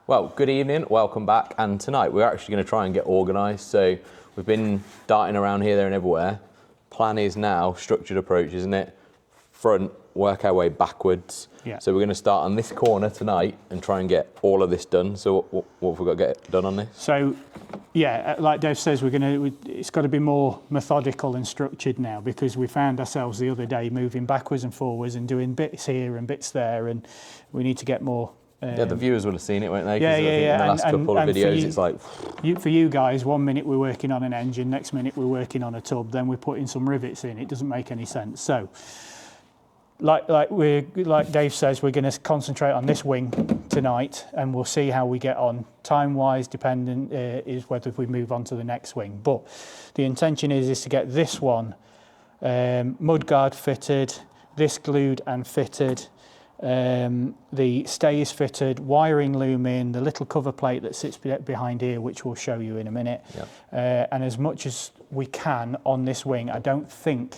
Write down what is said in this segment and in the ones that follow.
Well, good evening, welcome back, and tonight we're actually going to try and get organised. So we've been darting around here, there and everywhere. Plan is now structured approach, isn't it? Front, work our way backwards. Yeah. So we're going to start on this corner tonight and try and get all of this done. So what have we got to get done on this? So, yeah, like Dave says, it's got to be more methodical and structured now, because we found ourselves the other day moving backwards and forwards and doing bits here and bits there, and we need to get more. Yeah, the viewers would have seen it, won't they? Yeah. In the last couple of videos, it's like... For you guys, 1 minute we're working on an engine, next minute we're working on a tub, then we're putting some rivets in. It doesn't make any sense. So, like Dave says, we're going to concentrate on this wing tonight, and we'll see how we get on. Time-wise, dependent is whether we move on to the next wing. But the intention is to get this one mudguard fitted, this glued and fitted, the stays fitted, wiring loom in, the little cover plate that sits behind here, which we'll show you in a minute. Yep. And as much as we can on this wing, I don't think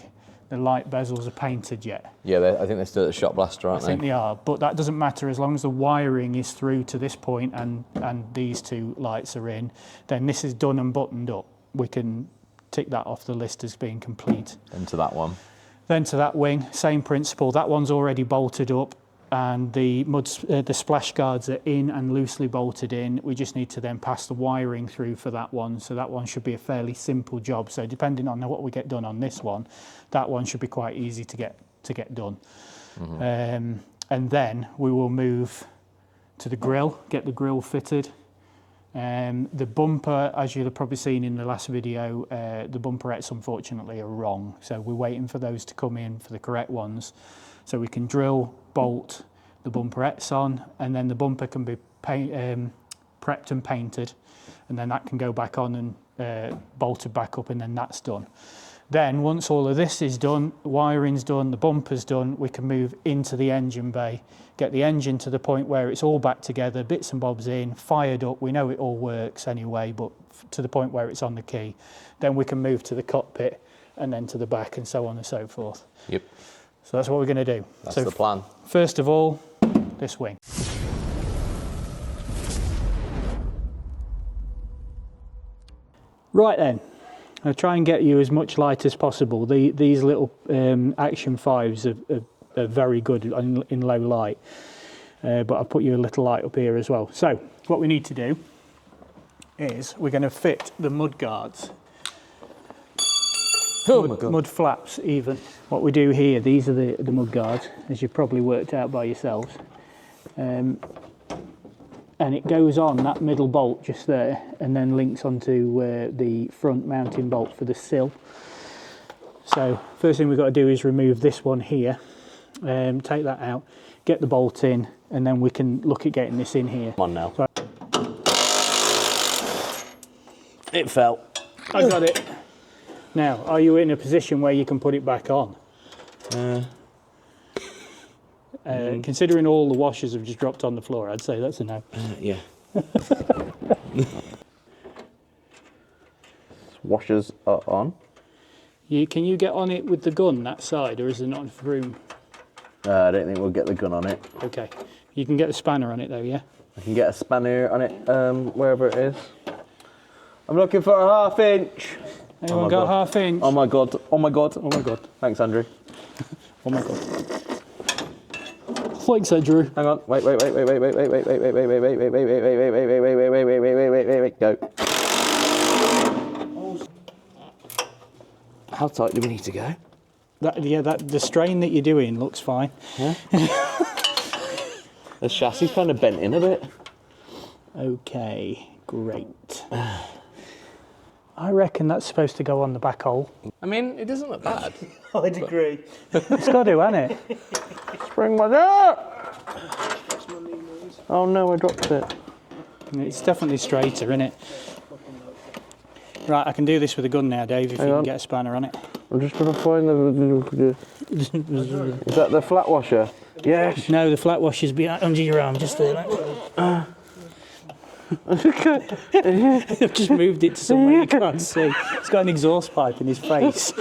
the light bezels are painted yet. Yeah, I think they're still at the shop blaster, aren't they? I think they are, but that doesn't matter as long as the wiring is through to this point and these two lights are in, then this is done and buttoned up. We can tick that off the list as being complete. Into that one. Then to that wing, same principle. That one's already bolted up, and the splash guards are in and loosely bolted in. We just need to then pass the wiring through for that one. So that one should be a fairly simple job. So depending on what we get done on this one, that one should be quite easy to get done. Mm-hmm. And then we will move to the grill, get the grill fitted. The bumper, as you'll have probably seen in the last video, the bumperettes unfortunately are wrong. So we're waiting for those to come in for the correct ones. So we can drill, bolt the bumperettes on, and then the bumper can be prepped and painted, and then that can go back on and bolted back up, and then that's done. Then once all of this is done, wiring's done, the bumper's done, we can move into the engine bay, get the engine to the point where it's all back together, bits and bobs in, fired up. We know it all works anyway, but to the point where it's on the key. Then we can move to the cockpit and then to the back, and so on and so forth. Yep. So that's what we're going to do. That's the plan. First of all, this wing. Right then, I'll try and get you as much light as possible. These little Action 5s are very good in low light, but I'll put you a little light up here as well. So what we need to do is we're going to fit the mud guards. Oh my God. Mud flaps even. What we do here, these are the mud guards, as you've probably worked out by yourselves. And it goes on that middle bolt just there, and then links onto the front mounting bolt for the sill. So first thing we've got to do is remove this one here, take that out, get the bolt in, and then we can look at getting this in here. Come on now. So it fell. I got it. Now, are you in a position where you can put it back on? Considering all the washers have just dropped on the floor, I'd say that's a no. Yeah. Washers are on. Can you get on it with the gun that side, or is there not enough room? I don't think we'll get the gun on it. Okay. You can get the spanner on it though, yeah? I can get a spanner on it, wherever it is. I'm looking for a 1/2 inch. Anyone got God. 1/2 inch? Oh my God, oh my God. Oh my God. Thanks, Andrew. Oh my God. Thanks, Andrew. Hang on, wait, go. How tight do we need to go? The strain that you're doing looks fine. Yeah. The chassis kind of bent in a bit. Okay, great. I reckon that's supposed to go on the back hole. I mean, it doesn't look bad. I'd agree. It's got to, hasn't it? Spring my up! Oh no, I dropped it. It's definitely straighter, isn't it? Right, I can do this with a gun now, Dave, if you can get a spanner on it. I'm just going to find the... Is that the flat washer? Yes. No, the flat washer's behind under your arm, just there. Like. I've just moved it to somewhere you can't see. It's got an exhaust pipe in his face.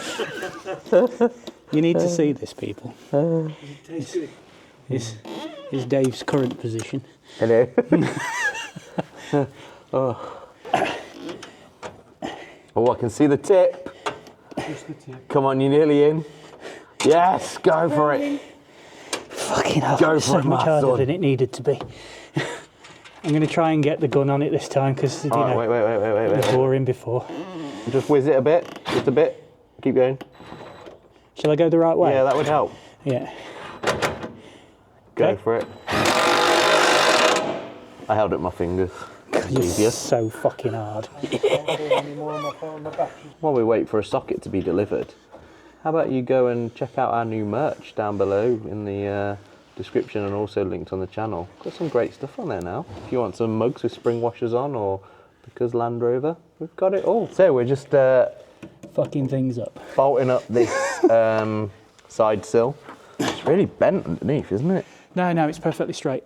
You need to see this, people. Is Dave's current position. Hello. Oh, I can see the tip. Just the tip. Come on, you're nearly in. Yes, go for it. Fucking hell, Go it's for so it, much my harder son. than it needed to be. I'm going to try and get the gun on it this time because you know, Wait. it was boring before. Just whiz it a bit, just a bit. Keep going. Shall I go the right way? Yeah, that would help. Yeah. Go Okay. for it. I held it with my fingers. It's easier. It's so fucking hard. While we wait for a socket to be delivered, how about you go and check out our new merch down below in the description and also linked on the channel. Got some great stuff on there now. If you want some mugs with spring washers on or because Land Rover, we've got it all. So we're just Fucking things up. bolting up this side sill. It's really bent underneath, isn't it? No, it's perfectly straight.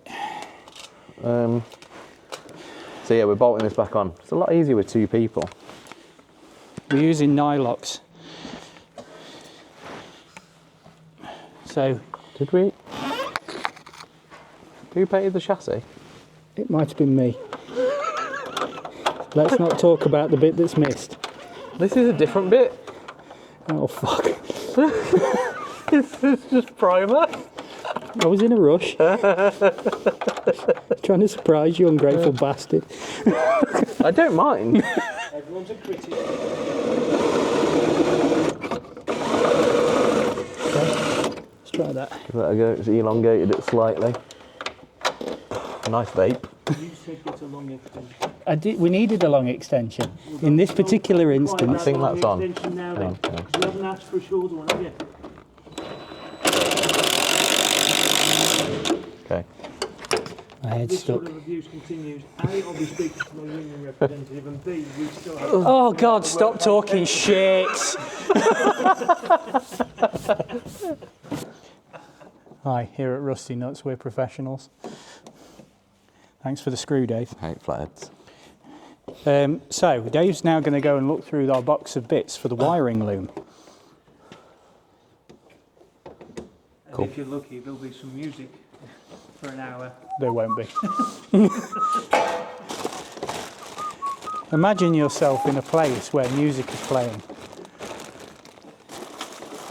So yeah, we're bolting this back on. It's a lot easier with two people. We're using nylocks. So Did we? Who painted the chassis? it might have been me. Let's not talk about the bit that's missed. This is a different bit. Oh fuck. This is just primer. I was in a rush. Trying to surprise you, ungrateful bastard. I don't mind. Everyone's a critic. Let's try that. Give that a go. It's elongated it slightly. Nice vape. You said get a long extension. We needed a long extension. In this particular I instance, think that's on. Extension now then, Hang on. 'cause you haven't asked for a shorter one, have you? Okay. my head's This stuck. sort of abuse continues. A, I'll be speaking to my union representative, and B, we still have... Oh God, stop talking shit. Hi, here at Rustenuts, we're professionals. Thanks for the screw, Dave. Hate flatheads. So, Dave's now going to go and look through our box of bits for the wiring loom. And if you're lucky, there'll be some music for an hour. There won't be. Imagine yourself in a place where music is playing.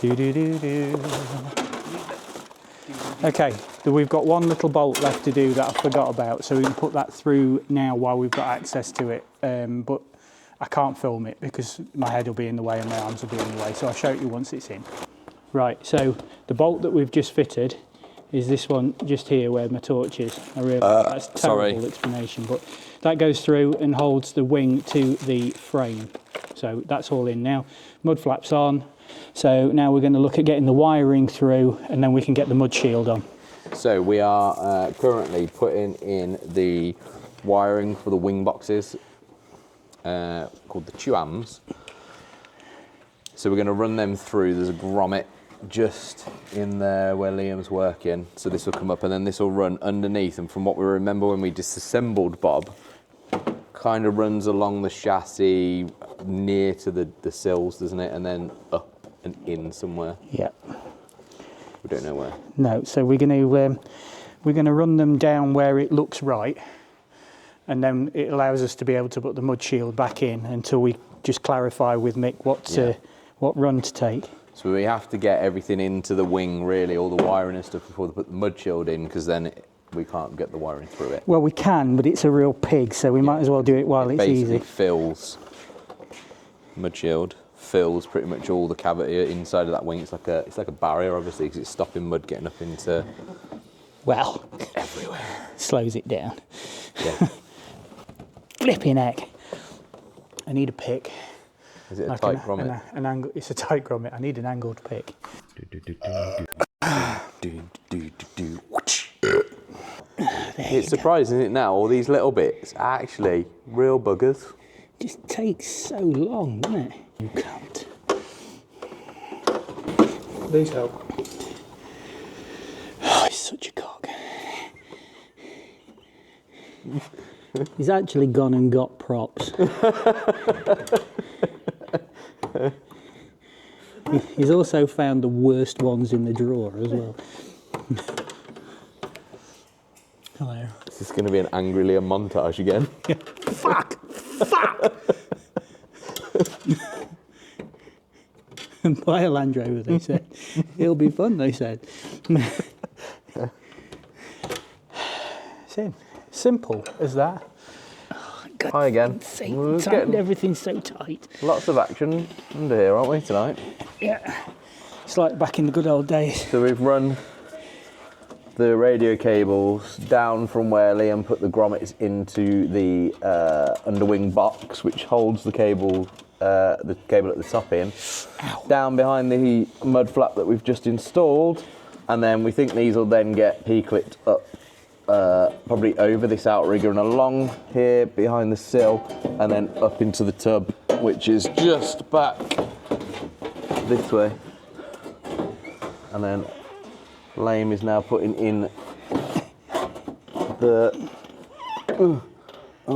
Do do do do. Okay, we've got one little bolt left to do that I forgot about, so we can put that through now while we've got access to it. But I can't film it because my head will be in the way and my arms will be in the way, so I'll show it you once it's in. Right, so the bolt that we've just fitted is this one just here where my torch is. I realise that's a terrible explanation, but that goes through and holds the wing to the frame. So that's all in now. Mud flaps on. So now we're going to look at getting the wiring through and then we can get the mud shield on. So we are currently putting in the wiring for the wing boxes called the Chuams. So we're going to run them through. There's a grommet just in there where Liam's working. So this will come up and then this will run underneath. And from what we remember when we disassembled Bob, kind of runs along the chassis near to the sills, doesn't it? And then up and in somewhere. Yeah. We don't know where. No, so we're going to run them down where it looks right, and then it allows us to be able to put the mud shield back in until we just clarify with Mick what run to take. So we have to get everything into the wing, really, all the wiring and stuff before they put the mud shield in, because then we can't get the wiring through it. Well, we can, but it's a real pig, so we might as well do it while it's Basically easy. fills, mud shield fills pretty much all the cavity inside of that wing. It's like a barrier, obviously, because it's stopping mud getting up into Well, everywhere. slows it down. Yeah. Flipping heck. I need a pick. Is it a Like tight grommet? an angle. It's a tight grommet. I need an angled pick. It's surprising, isn't it, now? All these little bits are actually real buggers. Just takes so long, doesn't it? You can't. These help. Oh, he's such a cock. He's actually gone and got props. He's also found the worst ones in the drawer as well. Hello. This is going to be an angry Liam montage again. Fuck! Buy a Land Rover, they said. It'll be fun, they said. Simple as that. Oh, God, Hi again. Everything's so tight. Lots of action under here, aren't we, tonight? Yeah. It's like back in the good old days. So we've run the radio cables down from where Liam put the grommets into the underwing box, which holds the cable at the top in. Ow. Down behind the mud flap that we've just installed, and then we think these will then get P-clipped up probably over this outrigger and along here behind the sill, and then up into the tub, which is just back this way. And then Liam is now putting in the... Oh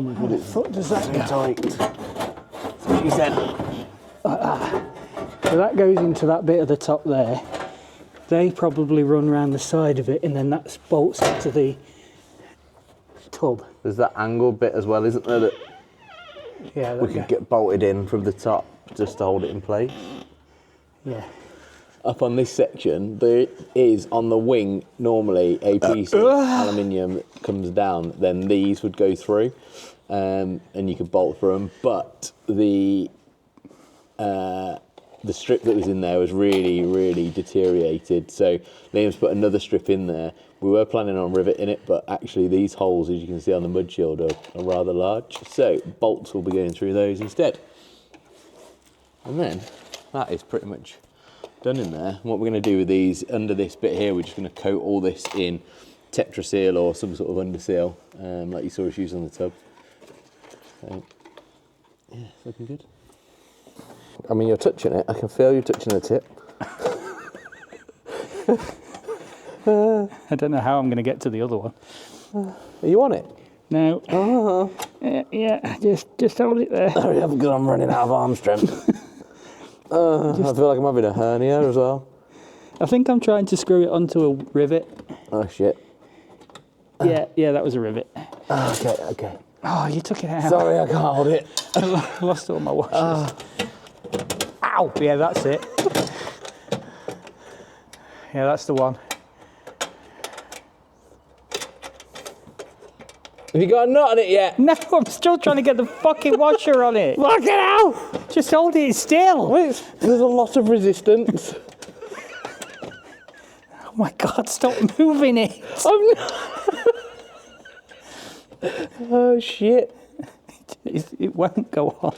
my God, it's What does that so go? tight. That's what he said. So that goes into that bit at the top there. They probably run around the side of it, and then that bolts into the tub. There's that angled bit as well, isn't there, that Yeah, we could get bolted in from the top just to hold it in place? Yeah. Up on this section, there is on the wing normally a piece of aluminium that comes down. Then these would go through, and you could bolt through them. But the strip that was in there was really deteriorated. So Liam's put another strip in there. We were planning on riveting it, but actually these holes, as you can see on the mud shield, are rather large. So bolts will be going through those instead. And then that is pretty much done in there. And what we're going to do with these under this bit here, we're just going to coat all this in Tetra Seal or some sort of under seal, like you saw us use on the tub. So, yeah, it's looking good. I mean, you're touching it. I can feel you touching the tip. I don't know how I'm going to get to the other one. Are you on it? No. Yeah, just hold it there. Hurry up, because I'm running out of arm strength. I feel like I'm having a hernia as well. I think I'm trying to screw it onto a rivet. Oh, shit. Yeah, that was a rivet. Okay. Oh, you took it out. Sorry, I can't hold it. I lost all my washers. Ow! Yeah, that's it. Yeah, that's the one. Have you got a knot on it yet? No, I'm still trying to get the fucking washer on it. Fuck it out! Just hold it still. Wait, there's a lot of resistance. Oh my God, stop moving it. Oh, shit. It won't go on.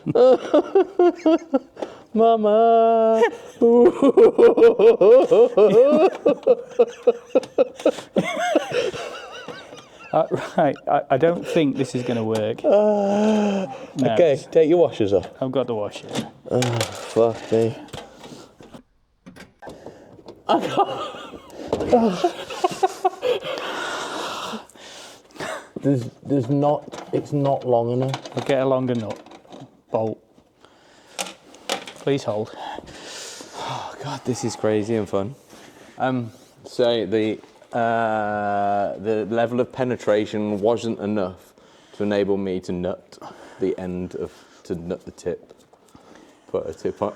Mama. Right, I don't think this is going to work. No, Okay, take your washers off. I've got the washer. Fuck me. There's not, it's not long enough. I'll get a longer nut. Bolt. Please hold. Oh God, this is crazy and fun. So the level of penetration wasn't enough to enable me to nut the tip. Put a tip on.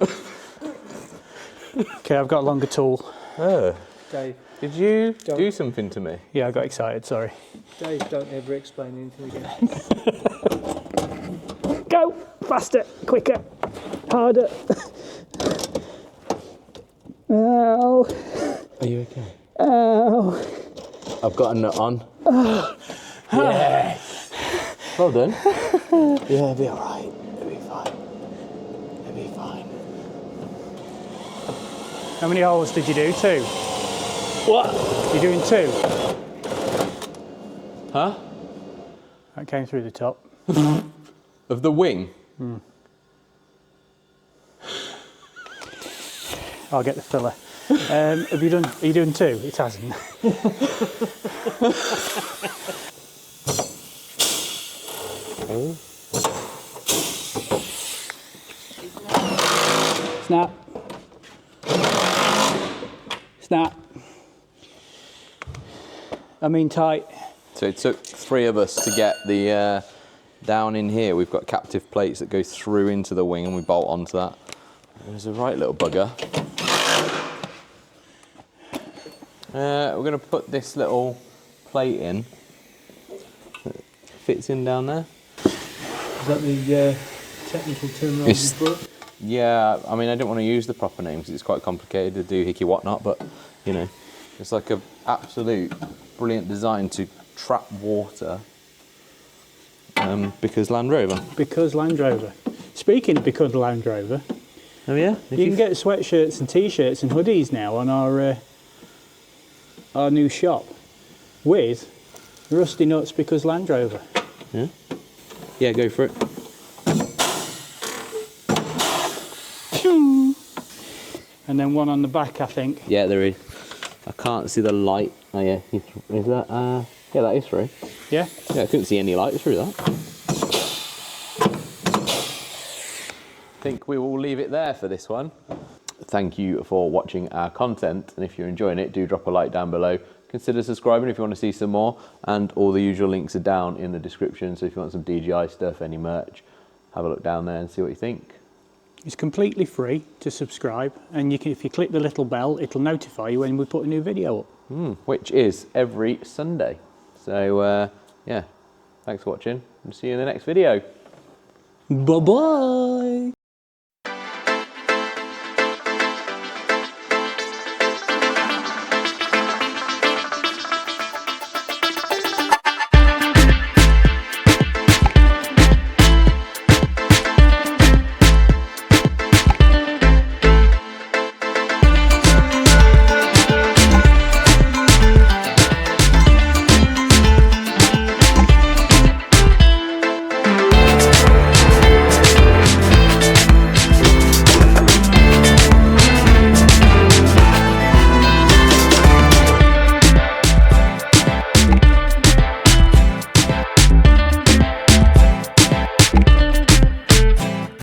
Okay, I've got a longer tool. Oh, Dave, did you Don't. do something to me? Yeah, I got excited, sorry. Dave, don't ever explain anything again. Go! Faster, quicker, harder. Ow. Are you okay? Ow. I've got a nut on. Yes. Well done. Yeah, it'll be alright. It'll be fine. It'll be fine. How many holes did you do? 2? What? You're doing 2? Huh? That came through the top. Of the wing? I'll get the filler. Are you doing 2? It hasn't. Oh. Snap. Snap. I mean tight. So it took 3 of us to get the down in here. We've got captive plates that go through into the wing and we bolt onto that. There's a right little bugger. We're going to put this little plate in. It fits in down there. Is that the technical term for it? Yeah, I mean, I don't want to use the proper name because it's quite complicated to do hickey whatnot, but, you know, it's like an absolute brilliant design to trap water because Land Rover. Because Land Rover. Speaking of because Land Rover, Oh yeah? you can get sweatshirts and t-shirts and hoodies now on our new shop with Rustenuts because Land Rover. Yeah? Yeah, go for it. And then one on the back, I think. Yeah, there is. I can't see the light. Oh yeah, is that? Yeah, that is through. Yeah? Yeah, I couldn't see any light through that. I think we will leave it there for this one. Thank you for watching our content, and if you're enjoying it, do drop a like down below. Consider subscribing if you want to see some more, and all the usual links are down in the description, so if you want some DJI stuff, any merch, have a look down there and see what you think. It's completely free to subscribe, and you can, if you click the little bell, it'll notify you when we put a new video up. Which is every Sunday. So, yeah, thanks for watching, and see you in the next video. Bye-bye!